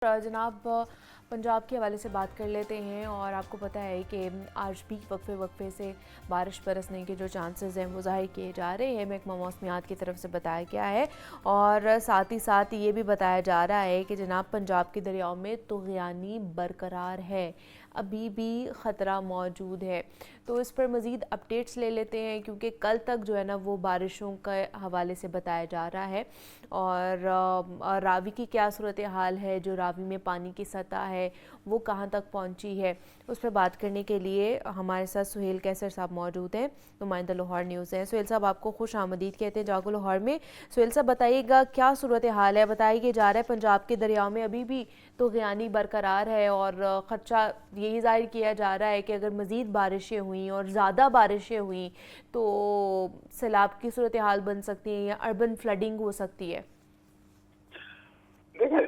जनाब पंजाब के हवाले से बात कर लेते हैं। और आपको पता है कि आज भी वक्फे से बारिश बरसने के जो चांसेस हैं वो ज़ाहिर किए जा रहे हैं, महकमा मौसमियात की तरफ से बताया गया है। और साथ ही साथ ये भी बताया जा रहा है कि जनाब पंजाब के दरियाओं में तुग़यानी बरकरार है, अभी भी ख़तरा मौजूद है। तो इस पर मज़ीद अपडेट्स ले लेते हैं, क्योंकि कल तक जो है ना वो बारिशों के हवाले से बताया जा रहा है। और रावी की क्या सूरत हाल है, जो रावी में पानी की सतह है वो कहाँ तक पहुँची है, उस पर बात करने के लिए हमारे साथ सुहेल कैसर साहब मौजूद हैं, नुमाइंदा लाहौर न्यूज़ हैं। सुहेल साहब, आपको खुश आमदीद कहते हैं जागो लाहौर में। सुहेल साहब, बताइएगा क्या सूरत हाल है। बताइए जा रहा है पंजाब के दरियाओं में अभी भी तुग़यानी बरकरार है, और ख़दशा यही ज़ाहिर किया जा रहा है कि अगर मज़ीद बारिशें हुई और ज़्यादा बारिशें हुई तो सैलाब की सूरत हाल बन सकती है या अर्बन फ्लडिंग हो सकती है। देखिए,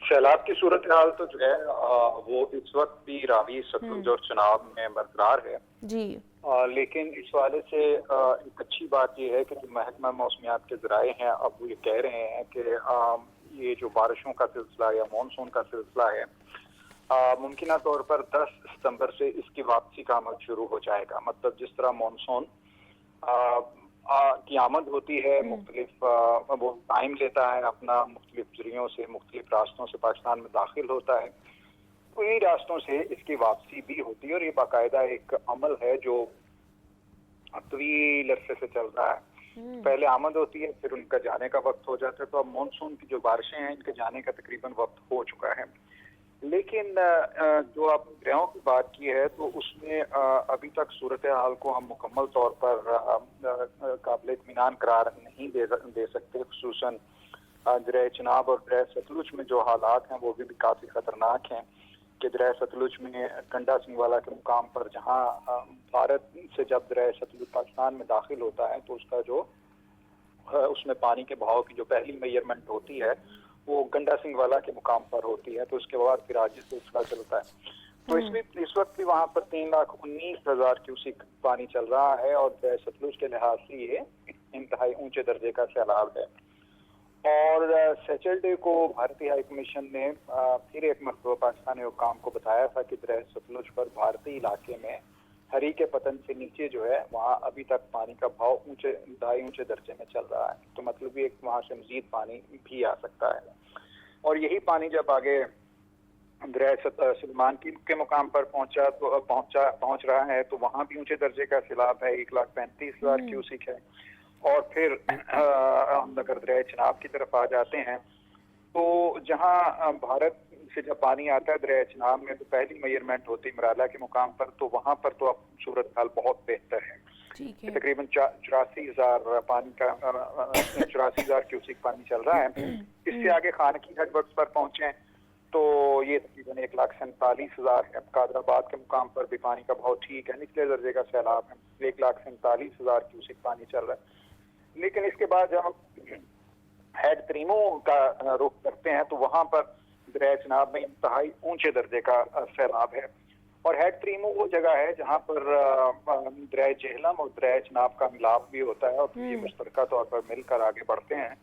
सैलाब की सूरत हाल तो जो है वो इस वक्त भी रावी, सतलुज और चनाब में बरकरार है जी। लेकिन इस वाले से एक अच्छी बात यह है कि जो महकमा मौसमियात के ज़राए हैं अब वो ये कह रहे हैं कि ये जो बारिशों का सिलसिला या मानसून का सिलसिला है मुमकिन तौर पर 10 सितंबर से इसकी वापसी का अमल शुरू हो जाएगा। मतलब जिस तरह मानसून की आमद होती है मुख्तलिफ वो टाइम लेता है अपना, मुख्तलिफ जरियों से मुख्तलिफ रास्तों से पाकिस्तान में दाखिल होता है, तो इन्हीं रास्तों से इसकी वापसी भी होती है। और ये बाकायदा एक अमल है जो तवील अरसे से चल रहा है। पहले आमद होती है, फिर उनका जाने का वक्त हो जाता है। तो अब मानसून की जो बारिशें हैं इनके जाने का तकरीबन वक्त हो चुका है। लेकिन जो आपने दरियाओं की बात की है तो उसमें अभी तक सूरत हाल को हम मुकम्मल तौर पर काबिल इत्मीनान करार नहीं दे सकते। खुसूसन दरिया चनाब और दरिया सतलुज में जो हालात हैं वो भी काफ़ी ख़तरनाक हैं। कि दरिया सतलुज में गंडा सिंह वाला के मुकाम पर जहाँ भारत से जब दरिया सतलुज पाकिस्तान में दाखिल होता है तो उसका जो उसमें पानी के बहाव की जो पहली मेजरमेंट होती है वो गंडा सिंह वाला के मुकाम पर होती है। तो उसके बाद फिर आगे सिलसिला चलता है। तो इस वक्त भी वहाँ पर 3,19,000 क्यूसिक पानी चल रहा है और सतलुज के लिहाज से ये इंतहाई ऊंचे दर्जे का सैलाब है। और सैटरडे को भारतीय हाई कमीशन ने फिर एक मरतबा पाकिस्तानी हुक्काम को बताया था कि दरिया सतलुज पर भारतीय इलाके में हरी के पतन से नीचे जो है वहाँ अभी तक पानी का भाव इंतहाई ऊंचे दर्जे में चल रहा है। तो मतलब ये वहाँ से मजीद पानी भी आ सकता है। और यही पानी जब आगे दरिया सलमान के मुकाम पर पहुंच रहा है तो वहाँ भी ऊंचे दर्जे का सैलाब है, 1,35,000 क्यूसिक है। और फिर हम अगर दरिया चनाब की तरफ आ जाते हैं तो जहाँ भारत से जब पानी आता है दरिया चनाब में तो पहली मेजरमेंट होती है मराला के मुकाम पर, तो वहाँ पर तो अब सूरत हाल बहुत बेहतर है। तकरीबन 84,000 पानी का 84,000 क्यूसिक पानी चल रहा है। इससे आगे खानकी हेडवर्क्स पर पहुंचे तो ये तकरीबन 1,47,000 है। कादराबाद के मुकाम पर भी पानी का भाव ठीक है, निचले दर्जे का सैलाब है, 1,47,000 क्यूसिक पानी चल रहा है। लेकिन इसके बाद जब हम हेड त्रीमो का रुख करते हैं तो वहां पर दरिया चनाब में इंतहाई ऊंचे दर्जे का सैलाब है। और हेड त्रीमो वो जगह है जहां पर दरिया जेहलम और दरिया चनाब का मिलाप भी होता है और ये मुश्तरका तौर पर मिलकर आगे बढ़ते हैं।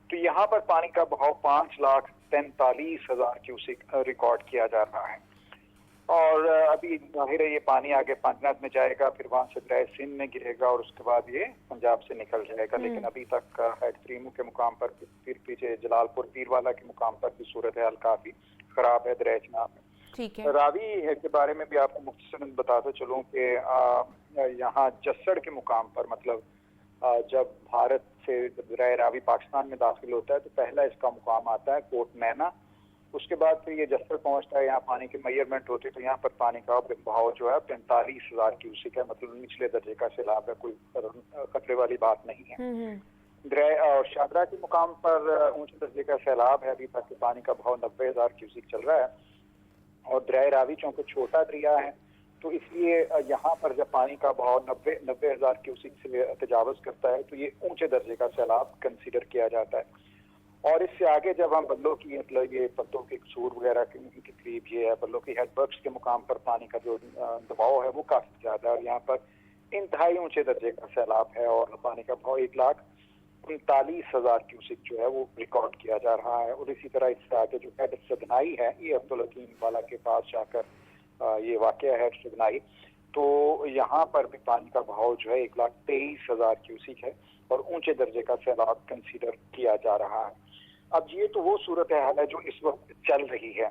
तो यहाँ पर पानी का बहाव 5,43,000 क्यूसिक रिकॉर्ड किया जा रहा है। और अभी जाहिर है ये पानी आगे पानीनाथ में जाएगा, फिर वहां से दरिया सिंध में गिरेगा और उसके बाद ये पंजाब से निकल जाएगा। लेकिन अभी तक हेड त्रीमो के मुकाम पर, फिर पीछे जलालपुर पीरवाला के मुकाम पर भी सूरत हाल काफी खराब है दरिया चनाब में। ठीक है। रावी के बारे में भी आपको मुख्तसरन बताते चलूं कि यहाँ जस्सड़ के मुकाम पर, मतलब जब भारत से दरिया रावी पाकिस्तान में दाखिल होता है तो पहला इसका मुकाम आता है कोट मैना। उसके बाद फिर ये जस्सड़ पहुंचता है, यहाँ पानी की मेजरमेंट होती है तो यहाँ पर पानी का बहाव जो है 45,000 क्यूसिक है। मतलब निचले दर्जे का सैलाब है, कोई खतरे वाली बात नहीं है। दरिया और शादरा के मुकाम पर ऊंचे दर्जे का सैलाब है, अभी तक पानी का बहाव 90,000 क्यूसिक चल रहा है। और दरिया रावी चूंकि छोटा दरिया है तो इसलिए यहाँ पर जब पानी का बहाव 90,000 क्यूसिक से तजावज करता है तो ये ऊंचे दर्जे का सैलाब कंसीडर किया जाता है। और इससे आगे जब हम बल्लो की, मतलब ये पत्तों के कसूर वगैरह के करीब ये है, बल्लो की हेडवर्क्स के मुकाम पर पानी का जो दबाव है वो काफी ज्यादा है और यहाँ पर इंतहाई ऊंचे दर्जे का सैलाब है और पानी का बहाव 39,000 क्यूसिक जो है वो रिकॉर्ड किया जा रहा है। और इसी तरह इससे आगे जो है सदनाई है, ये अब्दुल हकीम वाला के पास जाकर ये वाकया है सदनाई, तो यहाँ पर भी पानी का बहाव जो है 1,23,000 क्यूसिक है और ऊंचे दर्जे का सैलाब कंसीडर किया जा रहा है। अब ये तो वो सूरत हाल है जो इस वक्त चल रही है,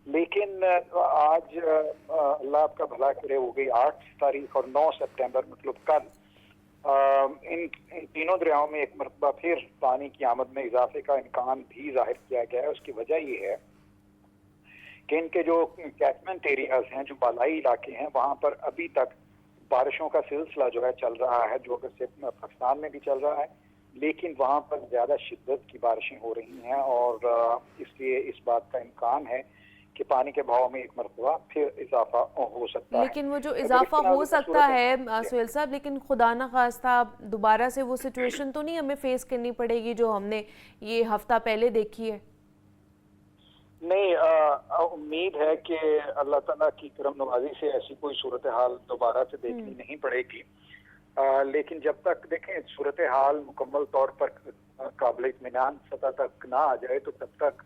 लेकिन आज अल्लाह आपका भला करे हो गई 8 तारीख और 9 सितंबर मतलब कल इन तीनों दरियाओं में एक मरतबा फिर पानी की आमद में इजाफे का इम्कान भी जाहिर किया गया है। उसकी वजह ये है कि इनके जो कैचमेंट एरियाज हैं, जो बालाई इलाके हैं, वहाँ पर अभी तक बारिशों का सिलसिला जो है चल रहा है, जो अगर से पाकिस्तान में भी चल रहा है, लेकिन वहाँ पर ज़्यादा शिद्दत की बारिशें हो रही हैं और इसलिए इस बात का इम्कान है कि पानी के बहाव में एक मरतबा फिर इजाफा हो सकता है। लेकिन वो जो इजाफा हो सकता है सुहेल साहब, लेकिन खुदा न खास्ता दोबारा से वो सिचुएशन तो नहीं हमें फेस करनी पड़ेगी जो हमने ये हफ्ता पहले देखी है? नहीं, उम्मीद है कि अल्लाह ताला की करम नवाजी से ऐसी कोई सूरत हाल दोबारा से देखनी नहीं पड़ेगी। लेकिन जब तक देखें सूरत हाल मुकम्मल तौर पर काबिल इत्मीनान सतह तक ना आ जाए, तो तब तक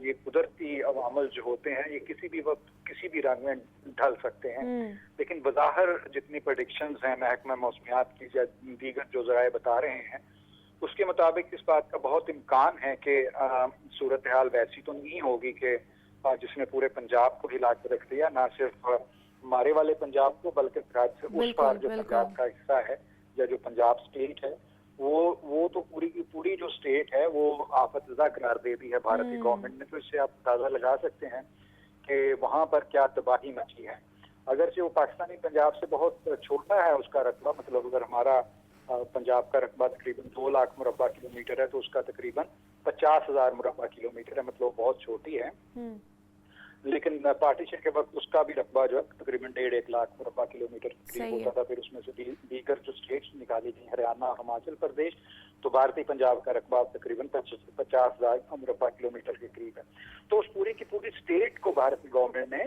ये कुदरती अवामल जो होते हैं ये किसी भी वक्त किसी भी रंग में ढल सकते हैं। लेकिन बज़ाहिर जितनी प्रेडिक्शंस हैं महकमा मौसमियात की या दीगर जो ज़राए बता रहे हैं, उसके मुताबिक इस बात का बहुत इम्कान है कि सूरत हाल वैसी तो नहीं होगी कि जिसने पूरे पंजाब को हिला के रख दिया, ना सिर्फ हमारे वाले पंजाब को बल्कि से उस पार जो पंजाब का हिस्सा है या जो पंजाब स्टेट है वो तो पूरी की पूरी जो स्टेट है वो आफतज़दा करार दे दी है भारतीय गवर्नमेंट ने। तो इससे आप अंदाजा लगा सकते हैं कि वहाँ पर क्या तबाही मची है। अगर से वो पाकिस्तानी पंजाब से बहुत छोटा है उसका रकबा, मतलब अगर हमारा पंजाब का रकबा तकरीबन 2 लाख मुरब्बा किलोमीटर है तो उसका तकरीबन 50,000 मुरब्बा किलोमीटर है, मतलब बहुत छोटी है। लेकिन पार्टीशन के वक्त उसका भी रकबा जो है तकरीबन 1.5 लाख मुरब्बा किलोमीटर करीब होता था। फिर उसमें से दीगर जो स्टेट्स निकाली गई, हरियाणा और हिमाचल प्रदेश, तो भारतीय पंजाब का रकबा तकरीबन 50,000 मुरब्बा किलोमीटर के करीब है। तो उस पूरी की पूरी स्टेट को भारतीय गवर्नमेंट ने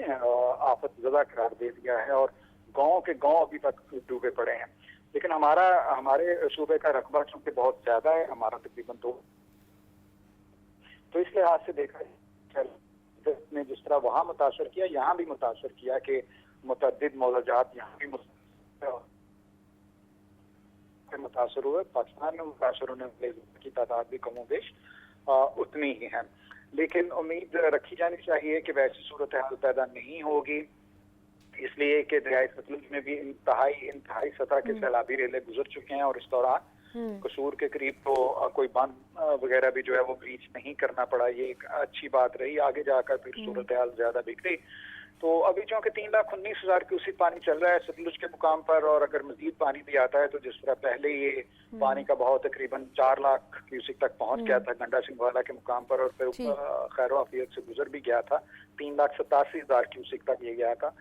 आफतज़दा करार दे दिया है और गाँव के गाँव अभी तक डूबे पड़े हैं। लेकिन हमारे सूबे का रकबा चूंकि बहुत ज्यादा है, हमारा तकरीबन 2, तो इस लिहाज से देखा ने जिस तरह वहां मुतासर किया, यहाँ भी मुतासर किया कि मुतअद्दिद मौज़ाजात यहाँ भी मुतासर हुए। पाकिस्तान में मुतासर होने वाले की तादाद भी कमोबेश उतनी ही है। लेकिन उम्मीद रखी जानी चाहिए कि वैसी सूरत हाल पैदा नहीं होगी, इसलिए कि दरियाए सतलुज में भी इंतहाई सतह के सैलाबी रेले गुजर चुके हैं और इस दौरान कसूर के करीब तो कोई बांध वगैरह भी जो है वो ब्रीच नहीं करना पड़ा। ये एक अच्छी बात रही। आगे जाकर फिर सूरत हाल ज्यादा बिगड़ी। तो अभी चूंकि 3,19,000 क्यूसिक पानी चल रहा है सतलुज के मुकाम पर, और अगर मजीद पानी भी आता है तो जिस तरह पहले ये पानी का बहाव तकरीबन 4 लाख क्यूसिक तक पहुंच गया था गंडा सिंह वाला के मुकाम पर, और फिर खैर वाफियत से गुजर भी गया था, 3,87,000 क्यूसिक तक ये गया था।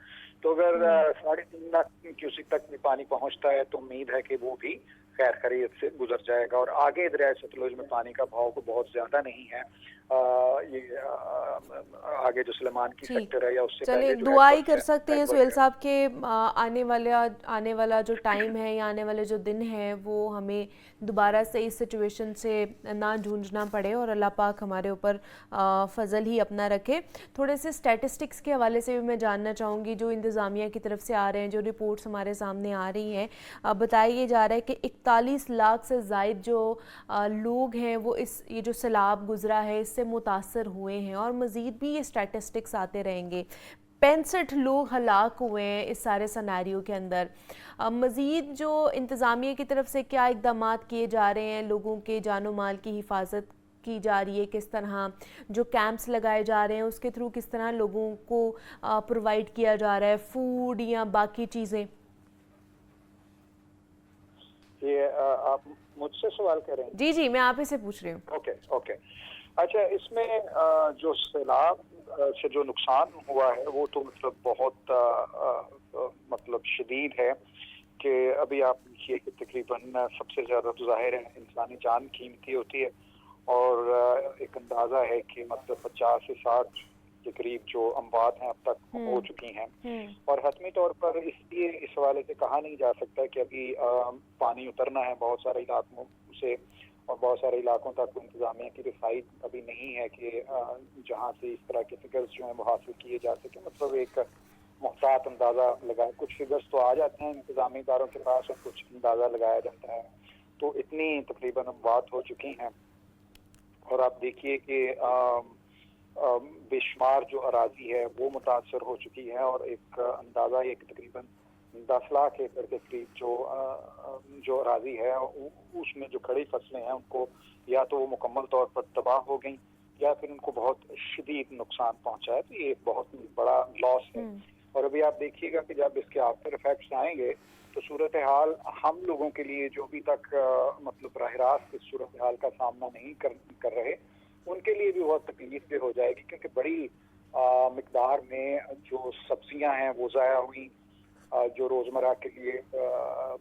तो अगर 3.5 लाख क्यूसिक तक भी पानी पहुंचता है तो उम्मीद है कि वो भी खैर खैरियत से गुजर जाएगा। और आगे दरियाए सतलुज में पानी का बहाव को बहुत ज्यादा नहीं है, ये आगे जो सुलेमान की सेक्टर है या उससे चलिए दुआ ही कर सकते हैं सुहेल साहब के आने वाला जो टाइम है या आने वाले जो दिन है वो हमें दोबारा से इस सिचुएशन से ना जूझना पड़े और अल्लाह पाक हमारे ऊपर फजल ही अपना रखे। थोड़े से स्टैटिस्टिक्स के हवाले से भी मैं जानना चाहूँगी जो इंतज़ामिया की तरफ से आ रहे हैं, जो रिपोर्ट्स हमारे सामने आ रही हैं। बताया जा रहा है कि 41 लाख से ज़ायद जो लोग हैं वो ये जो सैलाब गुजरा है इससे मुतासर हुए हैं और मज़ीद भी ये स्टैटिस्टिक्स आते रहेंगे। 65 लोग हलाक हुए हैं इस सारे सिनेरियो के अंदर। मज़ीद जो इंतज़ामिया की तरफ से क्या इक़दाम किए जा रहे हैं, लोगों के जानो माल की हिफाजत की जा रही है, किस तरह जो कैंप्स लगाए जा रहे हैं उसके थ्रू किस तरह लोगों को प्रोवाइड किया जा रहा है फूड या बाकी चीज़ें? ये आप मुझसे सवाल कर रहे हैं? जी जी, मैं आप ही से पूछ रही हूँ। ओके। अच्छा, इसमें जो सैलाब से जो नुकसान हुआ है वो तो मतलब बहुत मतलब शदीद है कि अभी आप देखिए कि तकरीबन सबसे ज़्यादा तो जाहिर है इंसानी जान कीमती होती है और एक अंदाज़ा है कि मतलब 50 से 60 के करीब जो अमवात हैं अब तक हो चुकी हैं। और हतमी तौर पर इसलिए इस हवाले से कहा नहीं जा सकता कि अभी पानी उतरना है बहुत सारे इलाकों से और बहुत सारे इलाकों तक इंतजामिया की रसाई अभी नहीं है कि जहाँ से इस तरह के फिगर्स जो हैं वो हासिल किए जा सके। मतलब एक मुहतात अंदाज़ा लगाए, कुछ फिगर्स तो आ जाते हैं इंतजामी इदारों के पास और कुछ अंदाज़ा लगाया जाता है। तो इतनी तकरीबन बात हो चुकी हैं और आप देखिए कि बेशुमार जो अराजी है वो मुतासर हो चुकी है और एक अंदाज़ा एक तकरीबन 10 लाख एकड़ के करीब जो अराजी है उसमें जो खड़ी फसलें हैं उनको या तो वो मुकम्मल तौर पर तबाह हो गई या फिर उनको बहुत शदीद नुकसान पहुंचा है। तो ये एक बहुत बड़ा लॉस है। और अभी आप देखिएगा कि जब इसके आफ्टर इफेक्ट्स आएंगे तो सूरत हाल हम लोगों के लिए जो अभी तक मतलब बराह रास्त इस सूरत हाल का सामना नहीं कर रहे, उनके लिए भी बहुत तकलीफ हो जाएगी, क्योंकि बड़ी मिकदार में जो सब्जियां हैं वो ज़ाया हुई, जो रोज़मर्रा के लिए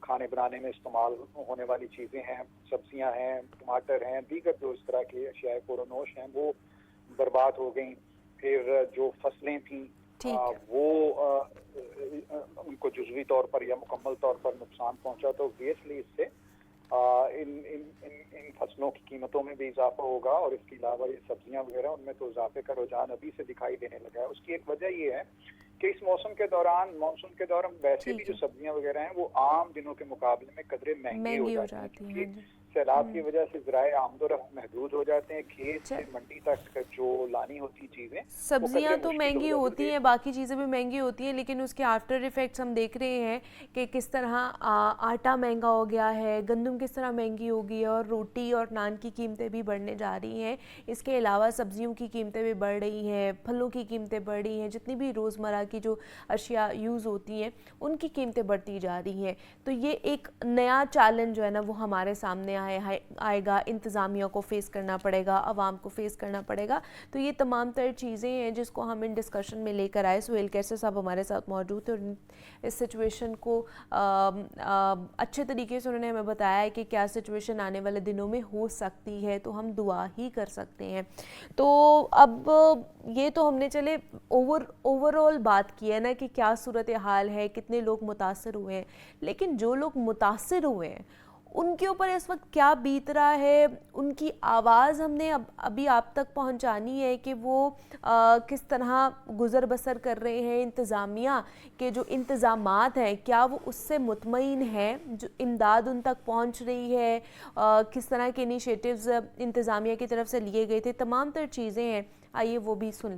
खाने बनाने में इस्तेमाल होने वाली चीज़ें हैं, सब्जियां हैं, टमाटर हैं, दीगर जो इस तरह की अशियाए फ़रोनोश हैं वो बर्बाद हो गई। फिर जो फसलें थी वो उनको जुज़वी तौर पर या मुकम्मल तौर पर नुकसान पहुंचा। तो ऑब्वियसली इससे इन फसलों की कीमतों में भी इजाफा होगा और इसके अलावा ये सब्जियां वगैरह उनमें तो इजाफे का रुझान अभी से दिखाई देने लगा है। उसकी एक वजह ये है कि इस मौसम के दौरान मानसून के दौरान वैसे भी जो सब्जियां वगैरह हैं वो आम दिनों के मुकाबले में कदरे महंगी हो जाती हैं। सैलाब की वजह से ज़राए आमदोरफ्त महदूद हो जाते हैं। खेत से मंडी तक जो लानी होती चीज़ें, सब्जियां तो महंगी होती हैं, बाकी चीज़ें भी महंगी होती हैं, लेकिन उसके आफ्टर इफ़ेक्ट्स हम देख रहे हैं कि किस तरह आटा महंगा हो गया है, गंदम किस तरह महंगी हो गई है और रोटी और नान की कीमतें भी बढ़ने जा रही हैं। इसके अलावा सब्जियों की कीमतें भी बढ़ रही हैं, फलों की कीमतें बढ़ रही हैं, जितनी भी रोज़मर्रा की जो अशिया यूज़ होती हैं उनकी कीमतें बढ़ती जा रही हैं। तो ये एक नया चैलेंज जो है ना वो हमारे सामने आएगा, इंतज़ामिया को फ़ेस करना पड़ेगा, आवाम को फ़ेस करना पड़ेगा। तो ये तमाम तर चीज़ें हैं जिसको हम इन डिस्कशन में लेकर आए। सुहेल कैसर साहब हमारे साथ मौजूद थे और इस सिचुएशन को अच्छे तरीके से उन्होंने हमें बताया है कि क्या सिचुएशन आने वाले दिनों में हो सकती है, तो हम दुआ ही कर सकते हैं। तो अब ये तो हमने चले ओवरऑल बात की है ना कि क्या सूरत हाल है, कितने लोग मुतासर हुए हैं, लेकिन जो लोग मुतासर हुए हैं उनके ऊपर इस वक्त क्या बीत रहा है, उनकी आवाज़ हमने अभी आप तक पहुंचानी है कि वो किस तरह गुज़र बसर कर रहे हैं। इंतज़ामिया के जो इंतज़ामात हैं क्या वो उससे मुतमईन हैं, जो इमदाद उन तक पहुंच रही है, किस तरह के इनिशिएटिव्स इंतज़ामिया की तरफ से लिए गए थे, तमाम तर चीज़ें हैं। आइए वो भी सुन